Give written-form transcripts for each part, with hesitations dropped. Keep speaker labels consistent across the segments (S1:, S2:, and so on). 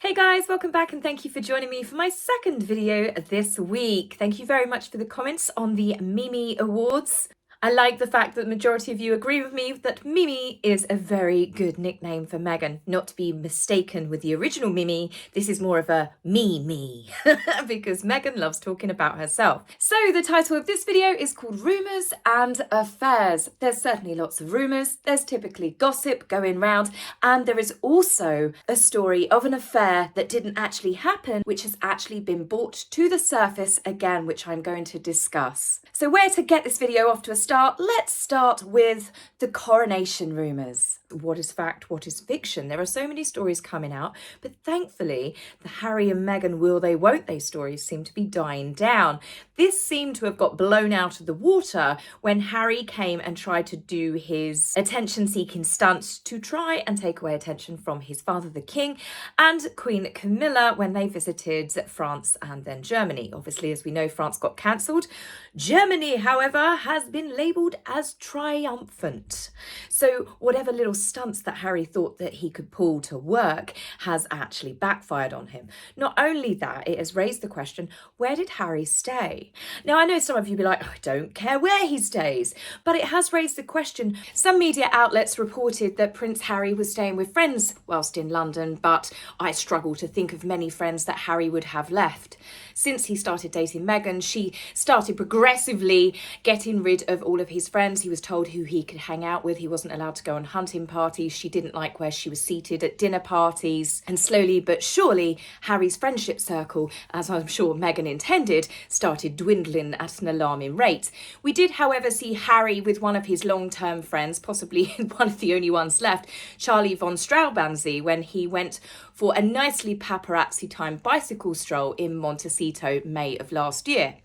S1: Hey guys, welcome back and thank you for joining me for my second video this week. Thank you very much for the comments on the Mimi Awards. I like the fact that the majority of you agree with me that Mimi is a very good nickname for Meghan. Not to be mistaken with the original Mimi, this is more of a me because Meghan loves talking about herself. So the title of this video is called Rumours and Affairs. There's certainly lots of rumours, there's typically gossip going round, and there is also a story of an affair that didn't actually happen, which has actually been brought to the surface again, which I'm going to discuss. So where to get this video off to a start? Let's start with the coronation rumours. What is fact, what is fiction? There are so many stories coming out, but thankfully the Harry and Meghan will they, won't they stories seem to be dying down. This seemed to have got blown out of the water when Harry came and tried to do his attention-seeking stunts to try and take away attention from his father, the king, and Queen Camilla when they visited France and then Germany. Obviously, as we know, France got cancelled. Germany, however, has been labelled as triumphant. So whatever little stunts that Harry thought that he could pull to work has actually backfired on him. Not only that, it has raised the question, where did Harry stay? Now, I know some of you will be like, I don't care where he stays, but it has raised the question. Some media outlets reported that Prince Harry was staying with friends whilst in London, but I struggle to think of many friends that Harry would have left. Since he started dating Meghan, she started progressively getting rid of all of his friends. He was told who he could hang out with. He wasn't allowed to go on hunting parties. She didn't like where she was seated at dinner parties. And slowly but surely, Harry's friendship circle, as I'm sure Meghan intended, started dwindling at an alarming rate. We did, however, see Harry with one of his long-term friends, possibly one of the only ones left, Charlie von Straubansee, when he went for a nicely paparazzi-timed bicycle stroll in Montecito, May of last year.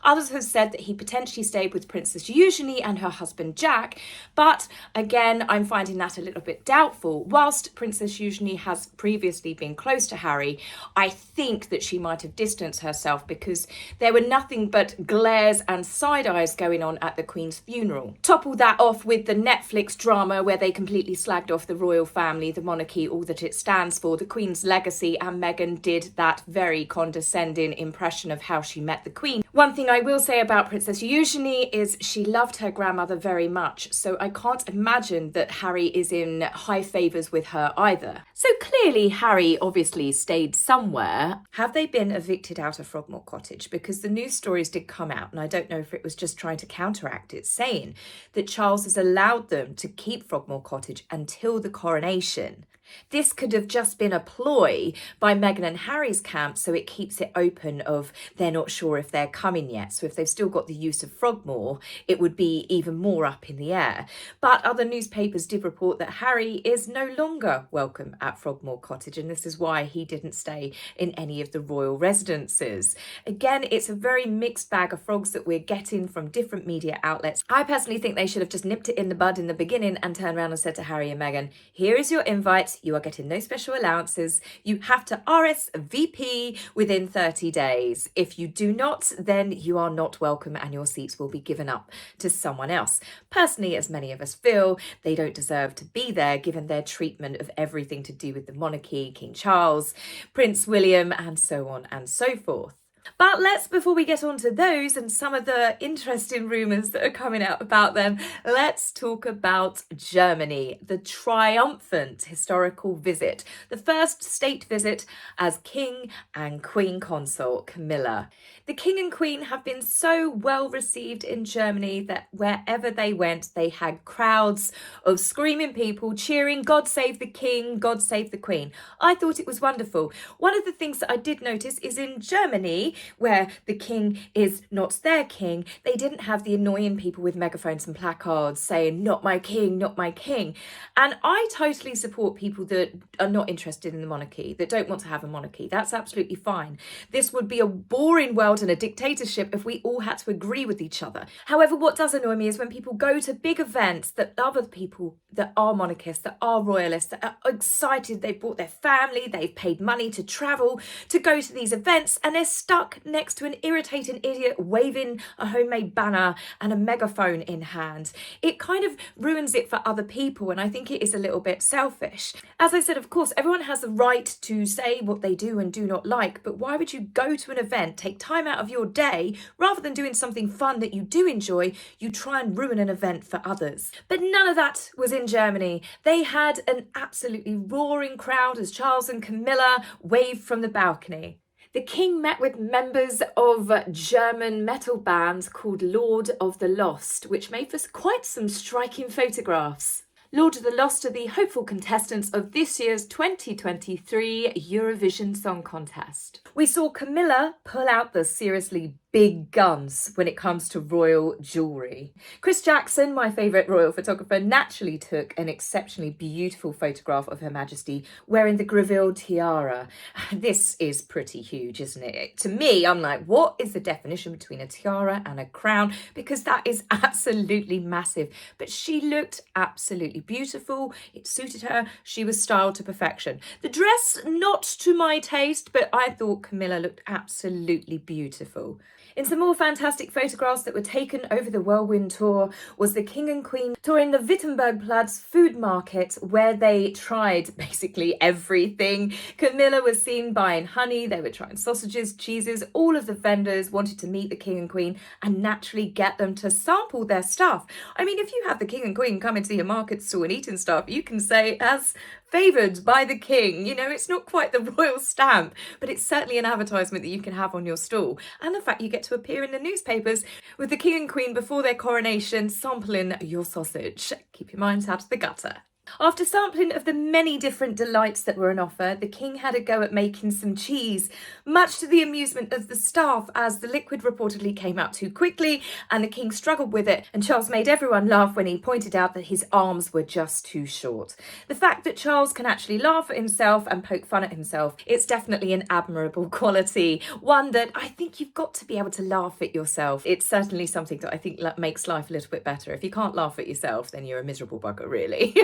S1: Others have said that he potentially stayed with Princess Eugenie and her husband Jack, but again, I'm finding that a little bit doubtful. Whilst Princess Eugenie has previously been close to Harry, I think that she might have distanced herself because there were nothing but glares and side eyes going on at the Queen's funeral. Topple that off with the Netflix drama where they completely slagged off the royal family, the monarchy, all that it stands for, the Queen's legacy, and Meghan did that very condescending impression of how she met the Queen. One thing I will say about Princess Eugenie is she loved her grandmother very much, so I can't imagine that Harry is in high favours with her either. So clearly Harry obviously stayed somewhere. Have they been evicted out of Frogmore Cottage? Because the news stories did come out, and I don't know if it was just trying to counteract it, saying that Charles has allowed them to keep Frogmore Cottage until the coronation. This could have just been a ploy by Meghan and Harry's camp, so it keeps it open of they're not sure if they're coming yet. So if they've still got the use of Frogmore, it would be even more up in the air. But other newspapers did report that Harry is no longer welcome at Frogmore Cottage, and this is why he didn't stay in any of the royal residences. Again, it's a very mixed bag of frogs that we're getting from different media outlets. I personally think they should have just nipped it in the bud in the beginning and turned around and said to Harry and Meghan, here is your invite. You are getting no special allowances. You have to RSVP within 30 days. If you do not, then you are not welcome and your seats will be given up to someone else. Personally, as many of us feel, they don't deserve to be there given their treatment of everything to do with the monarchy, King Charles, Prince William, and so on and so forth. But before we get on to those and some of the interesting rumours that are coming out about them, let's talk about Germany, the triumphant historical visit, the first state visit as King and Queen Consort Camilla. The King and Queen have been so well received in Germany that wherever they went, they had crowds of screaming people cheering, God save the King, God save the Queen. I thought it was wonderful. One of the things that I did notice is in Germany, where the king is not their king, they didn't have the annoying people with megaphones and placards saying, not my king, not my king. And I totally support people that are not interested in the monarchy, that don't want to have a monarchy. That's absolutely fine. This would be a boring world and a dictatorship if we all had to agree with each other. However, what does annoy me is when people go to big events that other people that are monarchists, that are royalists, that are excited, they've brought their family, they've paid money to travel, to go to these events, and they're stuck stuck next to an irritating idiot waving a homemade banner and a megaphone in hand. It kind of ruins it for other people, and I think it is a little bit selfish. As I said, of course, everyone has the right to say what they do and do not like, but why would you go to an event, take time out of your day, rather than doing something fun that you do enjoy, you try and ruin an event for others? But none of that was in Germany. They had an absolutely roaring crowd as Charles and Camilla waved from the balcony. The king met with members of a German metal band called Lord of the Lost, which made for quite some striking photographs. Lord of the Lost are the hopeful contestants of this year's 2023 Eurovision Song Contest. We saw Camilla pull out the seriously big guns when it comes to royal jewellery. Chris Jackson, my favourite royal photographer, naturally took an exceptionally beautiful photograph of Her Majesty wearing the Greville tiara. This is pretty huge, isn't it? To me, I'm like, what is the definition between a tiara and a crown? Because that is absolutely massive. But she looked absolutely beautiful. It suited her. She was styled to perfection. The dress, not to my taste, but I thought Camilla looked absolutely beautiful. In some more fantastic photographs that were taken over the whirlwind tour was the King and Queen touring the Wittenbergplatz food market, where they tried basically everything. Camilla was seen buying honey, they were trying sausages, cheeses. All of the vendors wanted to meet the King and Queen and naturally get them to sample their stuff. I mean, if you have the King and Queen come into your market stall and eating stuff, you can say, as favoured by the king. You know, it's not quite the royal stamp, but it's certainly an advertisement that you can have on your stall. And the fact you get to appear in the newspapers with the king and queen before their coronation sampling your sausage. Keep your minds out of the gutter. After sampling of the many different delights that were on offer, the king had a go at making some cheese, much to the amusement of the staff, as the liquid reportedly came out too quickly and the king struggled with it, and Charles made everyone laugh when he pointed out that his arms were just too short. The fact that Charles can actually laugh at himself and poke fun at himself, it's definitely an admirable quality, one that I think you've got to be able to laugh at yourself. It's certainly something that I think makes life a little bit better. If you can't laugh at yourself, then you're a miserable bugger, really.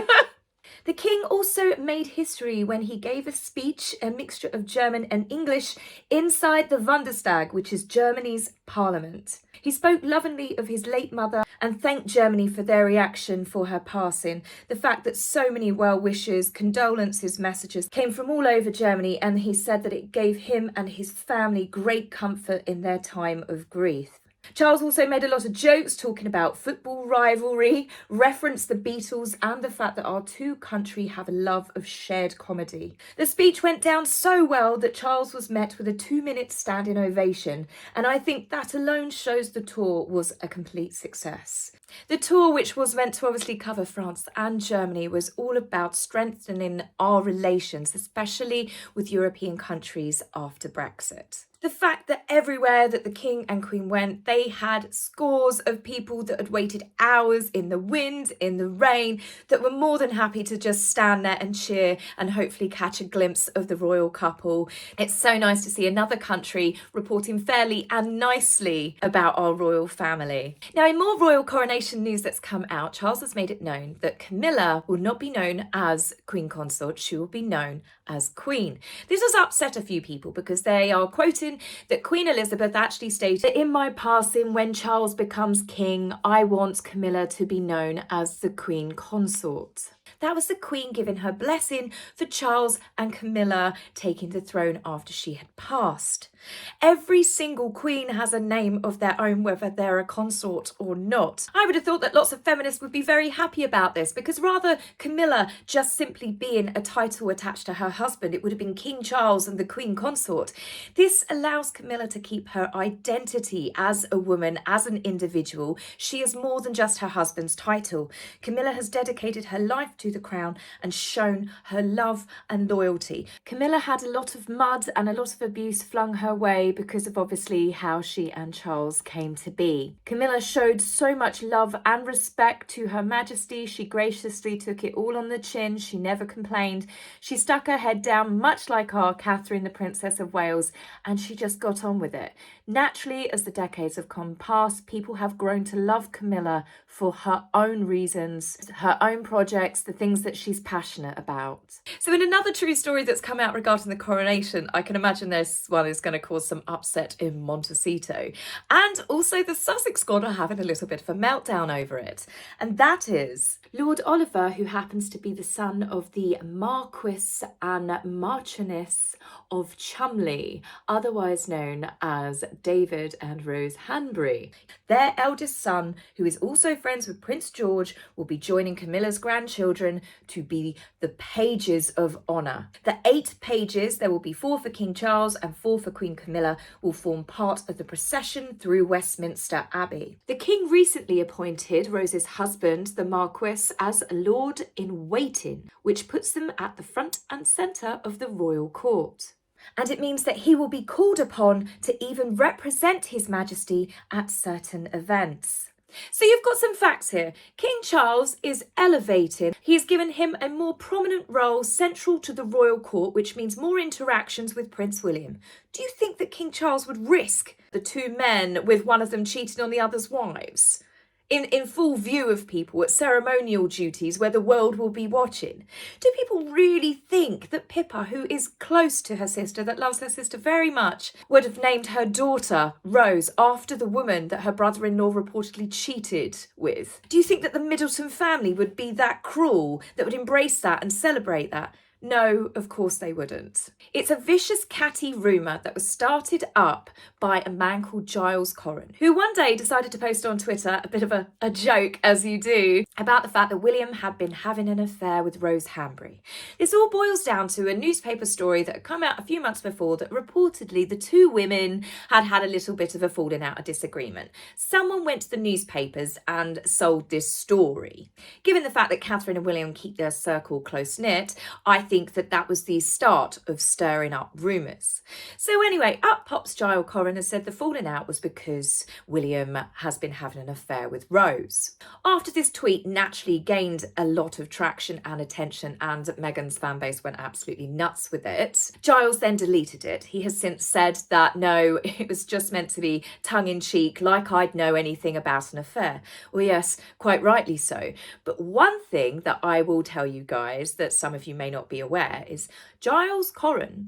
S1: The king also made history when he gave a speech, a mixture of German and English, inside the Bundestag, which is Germany's parliament. He spoke lovingly of his late mother and thanked Germany for their reaction for her passing. The fact that so many well wishes, condolences, messages came from all over Germany, and he said that it gave him and his family great comfort in their time of grief. Charles also made a lot of jokes talking about football rivalry, referenced the Beatles and the fact that our two countries have a love of shared comedy. The speech went down so well that Charles was met with a 2-minute standing ovation, and I think that alone shows the tour was a complete success. The tour, which was meant to obviously cover France and Germany, was all about strengthening our relations, especially with European countries after Brexit. The fact that everywhere that the king and queen went, they had scores of people that had waited hours in the wind, in the rain, that were more than happy to just stand there and cheer and hopefully catch a glimpse of the royal couple. It's so nice to see another country reporting fairly and nicely about our royal family. Now, in more royal coronation news that's come out, Charles has made it known that Camilla will not be known as Queen Consort, she will be known as Queen. This has upset a few people because they are quoting that Queen Elizabeth actually stated, "In my passing, when Charles becomes king, I want Camilla to be known as the Queen Consort." That was the Queen giving her blessing for Charles and Camilla taking the throne after she had passed. Every single queen has a name of their own, whether they're a consort or not. I would have thought that lots of feminists would be very happy about this, because rather Camilla just simply being a title attached to her husband, it would have been King Charles and the Queen Consort. This allows Camilla to keep her identity as a woman, as an individual. She is more than just her husband's title. Camilla has dedicated her life to the crown and shown her love and loyalty. Camilla had a lot of mud and a lot of abuse flung her way because of obviously how she and Charles came to be. Camilla showed so much love and respect to Her Majesty. She graciously took it all on the chin. She never complained. She stuck her head down, much like our Catherine, the Princess of Wales, and she just got on with it. Naturally, as the decades have gone past, people have grown to love Camilla for her own reasons, her own projects, the things that she's passionate about. So in another true story that's come out regarding the coronation, I can imagine this one is going to cause some upset in Montecito. And also the Sussex squad are having a little bit of a meltdown over it. And that is Lord Oliver, who happens to be the son of the Marquis and Marchioness of Cholmondeley, otherwise known as David and Rose Hanbury. Their eldest son, who is also friends with Prince George, will be joining Camilla's grandchildren to be the pages of honour. The 8 pages, there will be 4 for King Charles and 4 for Queen Camilla, will form part of the procession through Westminster Abbey. The King recently appointed Rose's husband, the Marquis, as Lord in Waiting, which puts them at the front and centre of the royal court. And it means that he will be called upon to even represent His Majesty at certain events. So you've got some facts here. King Charles is elevated. He has given him a more prominent role central to the royal court, which means more interactions with Prince William. Do you think that King Charles would risk the 2 men with one of them cheating on the other's wives? In full view of people at ceremonial duties where the world will be watching? Do people really think that Pippa, who is close to her sister, that loves her sister very much, would have named her daughter Rose after the woman that her brother-in-law reportedly cheated with? Do you think that the Middleton family would be that cruel, that would embrace that and celebrate that? No, of course they wouldn't. It's a vicious, catty rumour that was started up by a man called Giles Corran, who one day decided to post on Twitter a bit of a joke, as you do, about the fact that William had been having an affair with Rose Hanbury. This all boils down to a newspaper story that had come out a few months before that reportedly the 2 women had had a little bit of a falling out, a disagreement. Someone went to the newspapers and sold this story. Given the fact that Catherine and William keep their circle close-knit, I think that was the start of stirring up rumours. So anyway, up pops Giles Corran and said the falling out was because William has been having an affair with Rose. After this tweet naturally gained a lot of traction and attention, and Meghan's fan base went absolutely nuts with it, Giles then deleted it. He has since said that no, it was just meant to be tongue-in-cheek, like I'd know anything about an affair. Well, yes, quite rightly so. But one thing that I will tell you guys that some of you may not be aware is Giles Corran,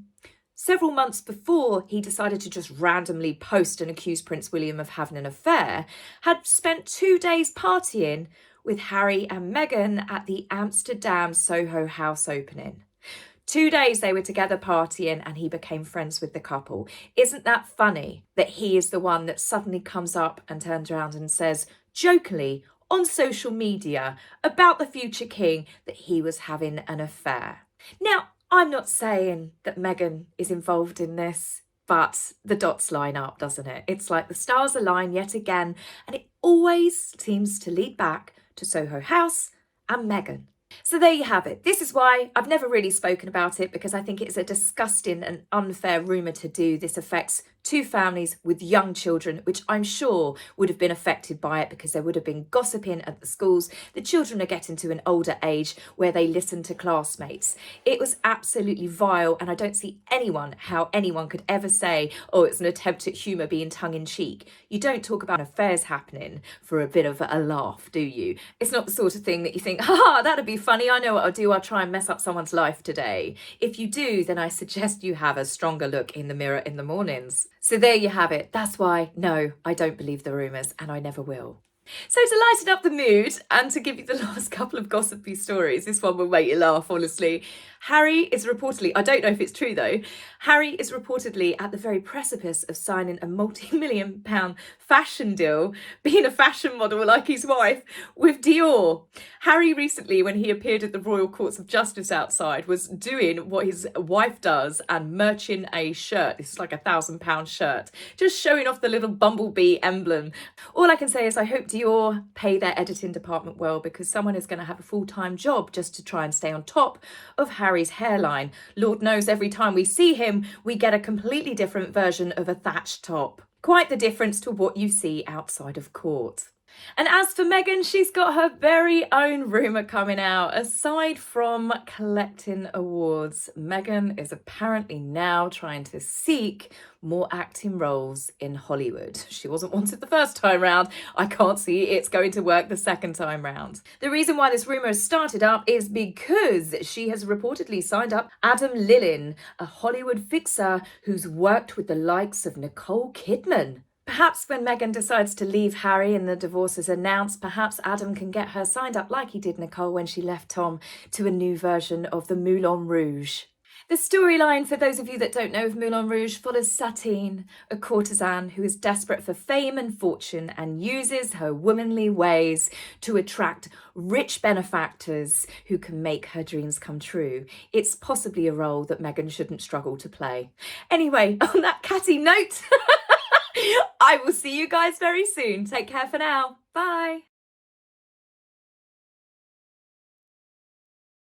S1: several months before he decided to just randomly post and accuse Prince William of having an affair, had spent 2 days partying with Harry and Meghan at the Amsterdam Soho House opening. 2 days they were together partying and he became friends with the couple. Isn't that funny that he is the one that suddenly comes up and turns around and says, jokingly, on social media about the future king, that he was having an affair? Now, I'm not saying that Meghan is involved in this, but the dots line up, doesn't it? It's like the stars align yet again, and it always seems to lead back to Soho House and Meghan. So there you have it. This is why I've never really spoken about it, because I think it's a disgusting and unfair rumour to do. This affects 2 families with young children, which I'm sure would have been affected by it because there would have been gossiping at the schools. The children are getting to an older age where they listen to classmates. It was absolutely vile, and I don't see how anyone could ever say, oh, it's an attempt at humour being tongue-in-cheek. You don't talk about affairs happening for a bit of a laugh, do you? It's not the sort of thing that you think, that'd be funny, I know what I'll do, I'll try and mess up someone's life today. If you do, then I suggest you have a stronger look in the mirror in the mornings. So there you have it. That's why, no, I don't believe the rumours, and I never will. So to lighten up the mood and to give you the last couple of gossipy stories, this one will make you laugh, honestly. Harry is reportedly, I don't know if it's true though, Harry is reportedly at the very precipice of signing a multi-million-pound fashion deal, being a fashion model like his wife, with Dior. Harry recently, when he appeared at the Royal Courts of Justice outside, was doing what his wife does and merching a shirt. This is like £1,000 shirt, just showing off the little bumblebee emblem. All I can say is I hope Dior pay their editing department well, because someone is going to have a full-time job just to try and stay on top of Harry's hairline. Lord knows every time we see him, we get a completely different version of a thatched top. Quite the difference to what you see outside of court. And as for Meghan, she's got her very own rumour coming out. Aside from collecting awards, Meghan is apparently now trying to seek more acting roles in Hollywood. She wasn't wanted the first time round. I can't see it's going to work the second time round. The reason why this rumour has started up is because she has reportedly signed up Adam Lillin, a Hollywood fixer who's worked with the likes of Nicole Kidman. Perhaps when Meghan decides to leave Harry and the divorce is announced, perhaps Adam can get her signed up like he did Nicole when she left Tom to a new version of the Moulin Rouge. The storyline, for those of you that don't know of Moulin Rouge, follows Satine, a courtesan who is desperate for fame and fortune and uses her womanly ways to attract rich benefactors who can make her dreams come true. It's possibly a role that Meghan shouldn't struggle to play. Anyway, on that catty note, I will see you guys very soon. Take care for now. Bye.